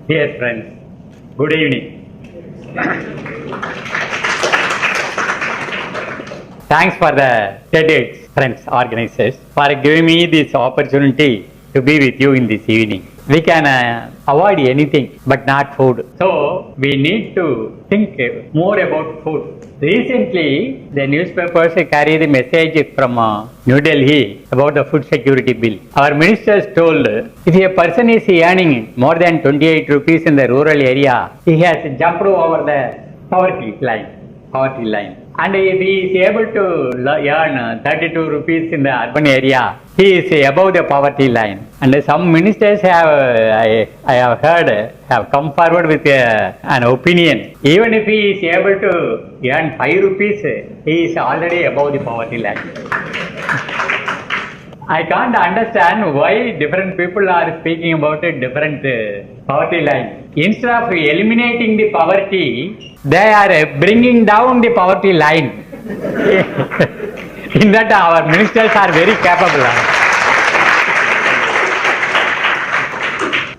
Dear friends, good evening. Thanks for the TEDx friends organizers for giving me this opportunity to be with you in this evening. We can avoid anything but not food. So we need to think more about food. Recently, the newspapers carry the message from New Delhi about the food security bill. Our ministers told if a person is earning more than 28 rupees in the rural area, he has jumped over the poverty line. And if he is able to earn 32 rupees in the urban area, he is above the poverty line. And some ministers have, I have heard, have come forward with an opinion. Even if he is able to earn 5 rupees, he is already above the poverty line. I can't understand why different people are speaking about a different poverty line. Instead of eliminating the poverty, they are bringing down the poverty line. In that our ministers are very capable.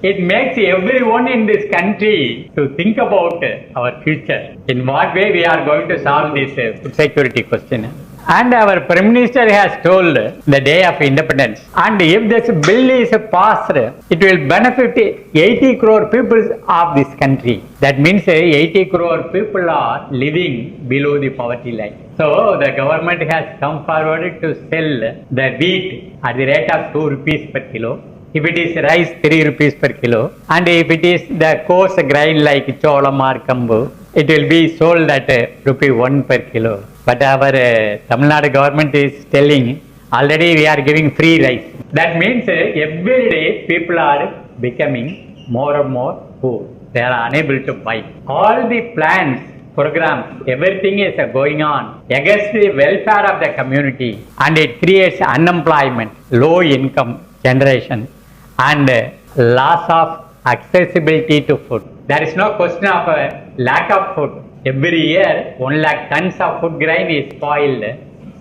It makes everyone in this country to think about our future. In what way we are going to solve this food security question. And our Prime Minister has told the day of independence. And if this bill is passed, it will benefit 80 crore people of this country. That means 80 crore people are living below the poverty line. So the government has come forward to sell the wheat at the rate of 2 rupees per kilo. If it is rice, 3 rupees per kilo. And if it is the coarse grain like cholam or kambu, it will be sold at rupee 1 per kilo. But our Tamil Nadu government is telling already we are giving free rice. That means every day people are becoming more and more poor. They are unable to buy. All the plans, programs, everything is going on against the welfare of the community, and it creates unemployment, low income generation, and loss of accessibility to food. There is no question of lack of food. Every year, 1 lakh tons of food grain is spoiled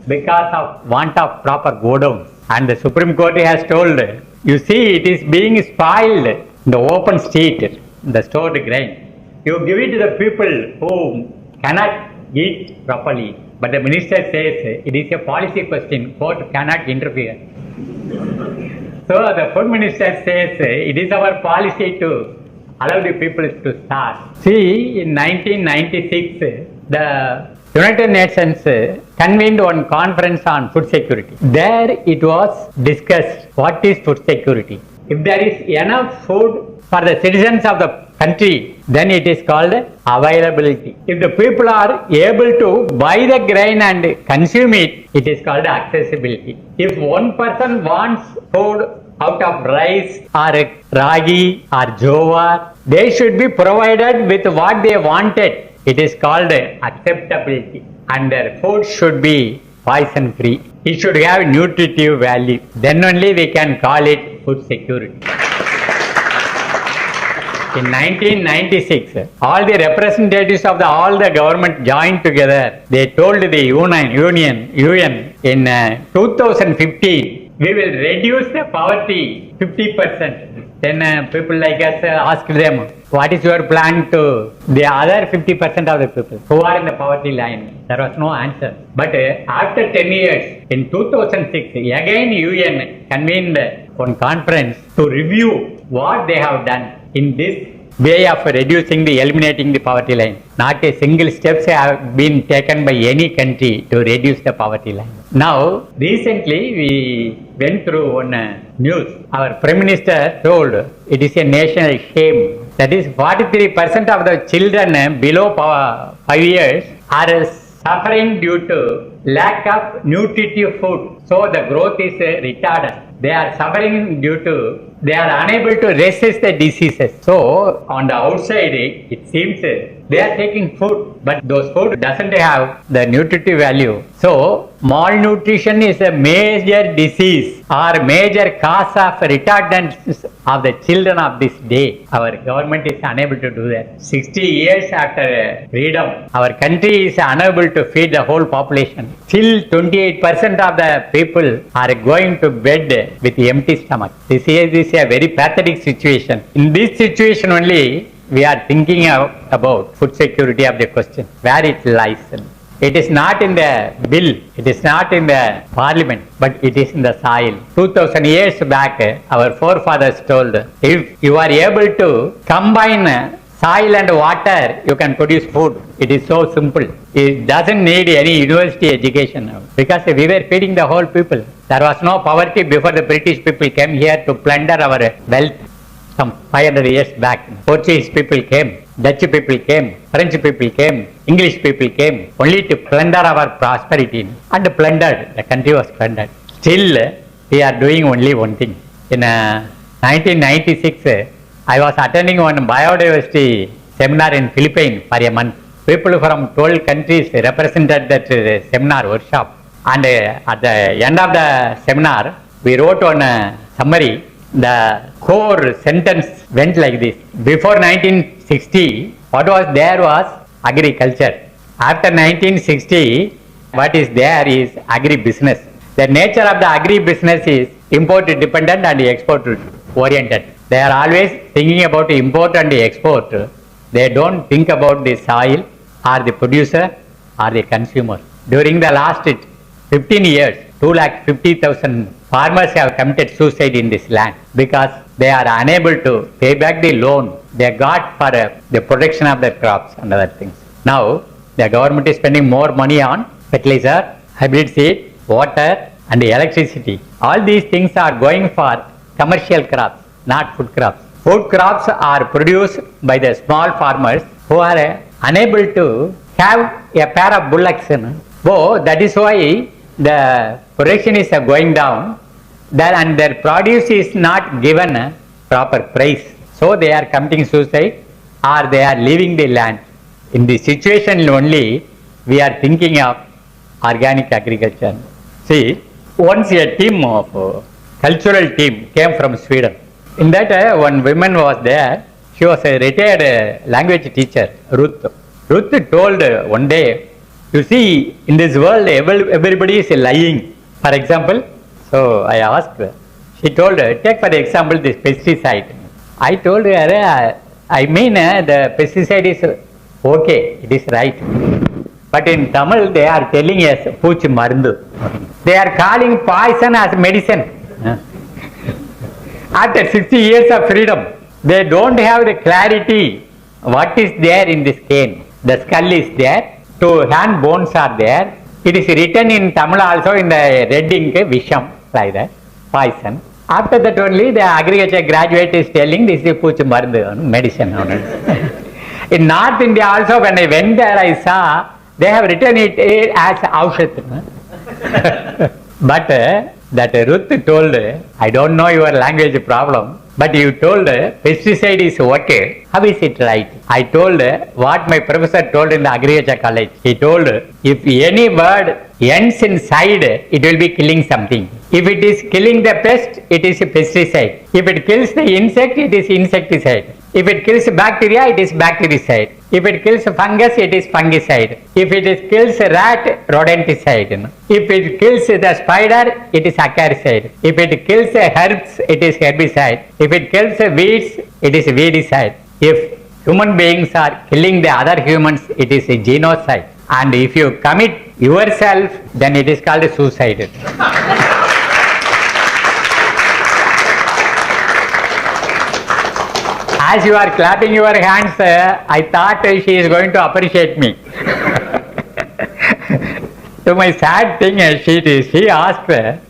because of want of proper godown. And the Supreme Court has told, you see, it is being spoiled in the open street, the stored grain. You give it to the people who cannot eat properly. But the minister says it is a policy question, court cannot interfere. So the food minister says it is our policy to allow the people to starve. See, in 1996, the United Nations convened one conference on food security. There it was discussed what is food security. If there is enough food for the citizens of the country, then it is called availability. If the people are able to buy the grain and consume it, it is called accessibility. If one person wants food out of rice or ragi or jowar, they should be provided with what they wanted. It is called acceptability. And their food should be poison free. It should have nutritive value. Then only we can call it food security. In 1996, all the representatives of all the government joined together. They told the UN in 2015, we will reduce the poverty 50%. Then people like us asked them, what is your plan to the other 50% of the people who are in the poverty line? There was no answer. But after 10 years, in 2006, again UN convened one conference to review what they have done in this way of eliminating the poverty line. Not a single steps have been taken by any country to reduce the poverty line. Now, recently we went through one news. Our Prime Minister told it is a national shame. That is 43% of the children below 5 years are suffering due to lack of nutritive food. So the growth is retarded. They are suffering due to they are unable to resist the diseases. So on the outside it seems they are taking food, but those food doesn't have the nutritive value. So malnutrition is a major disease or major cause of retardance of the children of this day. Our government is unable to do that. 60 years after freedom, our country is unable to feed the whole population. Still 28% of the people are going to bed with empty stomach. This a very pathetic situation. In this situation only, we are thinking about food security of the question, where it lies. It is not in the bill, it is not in the parliament, but it is in the soil. 2000 years back, our forefathers told, if you are able to combine soil and water, you can produce food. It is so simple. It doesn't need any university education now, because we were feeding the whole people. There was no poverty before the British people came here to plunder our wealth. Some 500 years back, Portuguese people came, Dutch people came, French people came, English people came, only to plunder our prosperity. And plundered, the country was plundered. Still, we are doing only one thing. In 1996, I was attending one biodiversity seminar in Philippines for a month. People from 12 countries represented that seminar workshop. And at the end of the seminar, we wrote on a summary. The core sentence went like this. Before 1960, what was there was agriculture. After 1960, what is there is agribusiness. The nature of the agribusiness is import dependent and export oriented. They are always thinking about import and export. They don't think about the soil or the producer or the consumer. During the last 15 years, 250,000 farmers have committed suicide in this land because they are unable to pay back the loan they got for the protection of their crops and other things. Now, the government is spending more money on fertilizer, hybrid seed, water and electricity. All these things are going for commercial crops, not food crops. Food crops are produced by the small farmers who are unable to have a pair of bullocks. So that is why the production is going down, and their produce is not given a proper price. So they are committing suicide or they are leaving the land. In this situation only, we are thinking of organic agriculture. See, once a team of cultural team came from Sweden. In that, one woman was there. She was a retired language teacher, Ruth. Ruth told one day, you see, in this world, everybody is lying. For example, so I asked her, she told her, take for example this pesticide. I told her, I mean the pesticide is okay, it is right. But in Tamil, they are telling us, Pooch Marandu. They are calling poison as medicine. After 60 years of freedom, they don't have the clarity what is there in this cane. The skull is there, two hand bones are there. It is written in Tamil also in the red ink, Visham, like that, poison. After that only the agriculture graduate is telling this is Pooch Marandu, medicine. In North India also, when I went there, I saw they have written it as Aushat. But that Ruth told, I don't know your language problem, but you told pesticide is okay. How is it right? I told what my professor told in the agriculture college. He told, if any bird ends in side, it will be killing something. If it is killing the pest, it is a pesticide. If it kills the insect, it is insecticide. If it kills bacteria, it is bactericide. If it kills fungus, it is fungicide. If it kills rat, rodenticide. If it kills the spider, it is acaricide. If it kills herbs, it is herbicide. If it kills weeds, it is weedicide. If human beings are killing the other humans, it is a genocide. And if you commit yourself, then it is called suicide. As you are clapping your hands, I thought she is going to appreciate me. To my sad thing, she asked,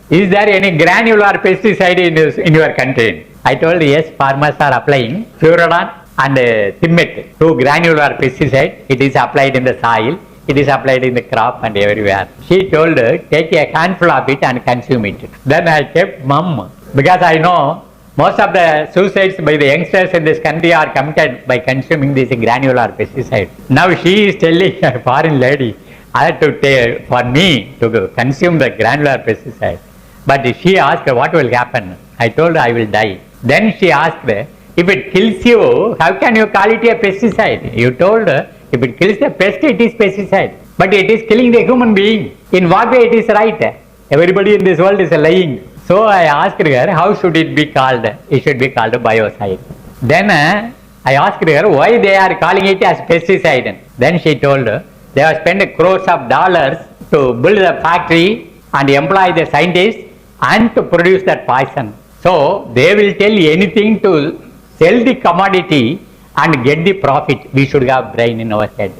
is there any granular pesticide in your country? I told, yes, farmers are applying Furadon and Thimet, two granular pesticide. It is applied in the soil, it is applied in the crop and everywhere. She told, take a handful of it and consume it. Then I kept mum, because I know most of the suicides by the youngsters in this country are committed by consuming this granular pesticide. Now she is telling a foreign lady, I had to take for me to consume the granular pesticide. But she asked, what will happen? I told her I will die. Then she asked, if it kills you, how can you call it a pesticide? You told her, if it kills the pest, it is pesticide. But it is killing the human being. In what way it is right? Everybody in this world is lying. So I asked her, how should it be called? It should be called biocide. Then I asked her why they are calling it as pesticide. Then she told they have spent crores of dollars to build a factory and employ the scientists and to produce that poison. So they will tell anything to sell the commodity and get the profit. We should have brain in our head.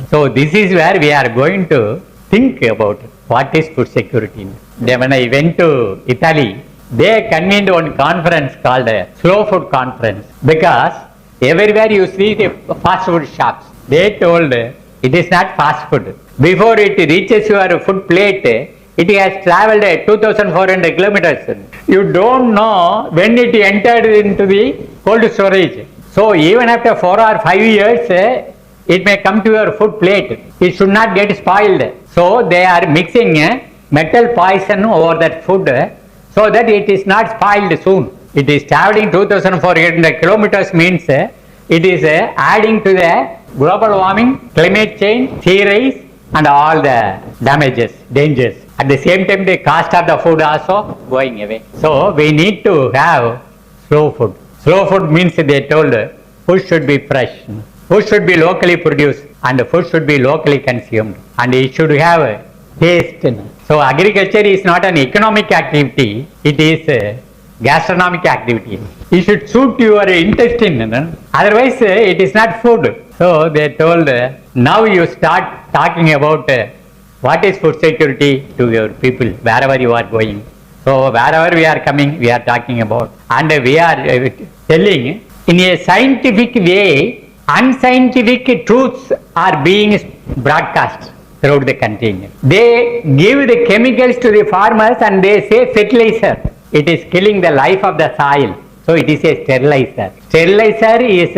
So this is where we are going to think about what is food security. Then when I went to Italy, they convened one conference called a slow food conference, because everywhere you see the fast food shops. They told it is not fast food. Before it reaches your food plate, it has travelled 2,400 kilometers. You don't know when it entered into the cold storage. So even after 4 or 5 years, it may come to your food plate. It should not get spoiled. So they are mixing metal poison over that food so that it is not spoiled soon. It is traveling 2,400 kilometers means it is adding to the global warming, climate change, sea rise and all the damages, dangers. At the same time, the cost of the food also going away. So we need to have slow food. Slow food means they told food should be fresh, food should be locally produced and food should be locally consumed and it should have taste. So agriculture is not an economic activity, it is a gastronomic activity. It should suit your intestine, otherwise it is not food. So they told now you start talking about what is food security to your people wherever you are going. So wherever we are coming, we are talking about, and we are telling in a scientific way, unscientific truths are being broadcast throughout the country. They give the chemicals to the farmers and they say fertilizer. It is killing the life of the soil. So it is a sterilizer. Sterilizer is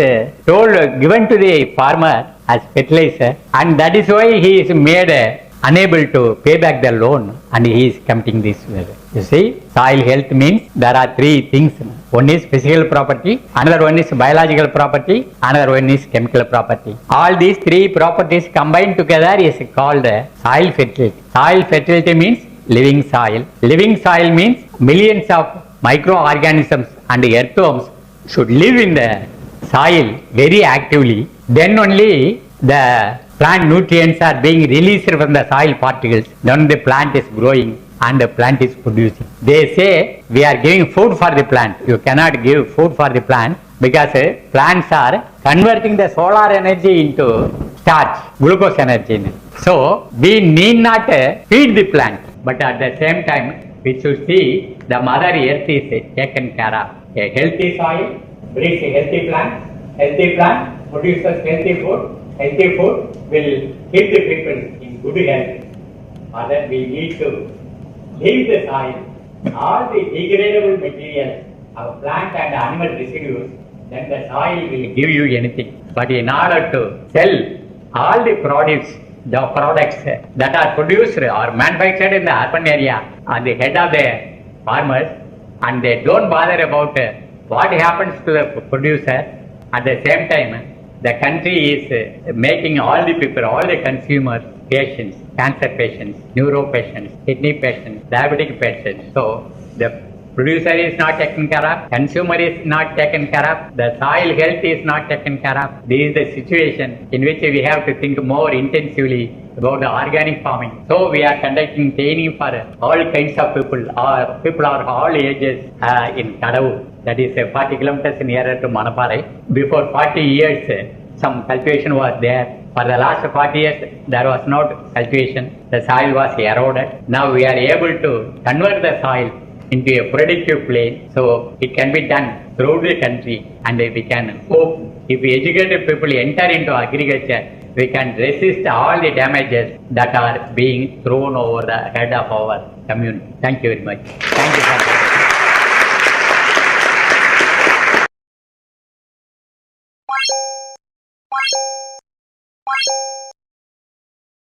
given to the farmer as fertilizer, and that is why he is made unable to pay back the loan and he is committing this way. You see, soil health means there are 3 things. One is physical property, another one is biological property, another one is chemical property. All these 3 properties combined together is called soil fertility. Soil fertility means living soil. Living soil means millions of microorganisms and earthworms should live in the soil very actively. Then only the plant nutrients are being released from the soil particles. Then the plant is growing and the plant is producing. They say we are giving food for the plant. You cannot give food for the plant because plants are converting the solar energy into starch, glucose energy. So we need not feed the plant, but at the same time we should see the mother earth is taken care of. A healthy soil breeds a healthy plant. Healthy plant produces healthy food. Healthy food will keep the people in good health. Mother, we need to leave the soil, all the degradable materials of plant and animal residues, then the soil will give you anything. But in order to sell all the products that are produced or manufactured in the urban area on the head of the farmers, and they don't bother about what happens to the producer. At the same time, the country is making all the people, all the consumers, patients, cancer patients, neuro patients, kidney patients, diabetic patients. So the producer is not taken care of, consumer is not taken care of, the soil health is not taken care of. This is the situation in which we have to think more intensively about the organic farming. So we are conducting training for all kinds of people, people are all ages in Nadu, that is 40 kilometers nearer to Nammalvar. Before 40 years, some cultivation was there. For the last 40 years, there was no cultivation. The soil was eroded. Now we are able to convert the soil into a productive place. So it can be done throughout the country, and we can hope if educated people enter into agriculture, we can resist all the damages that are being thrown over the head of our community. Thank you very much. Thank you for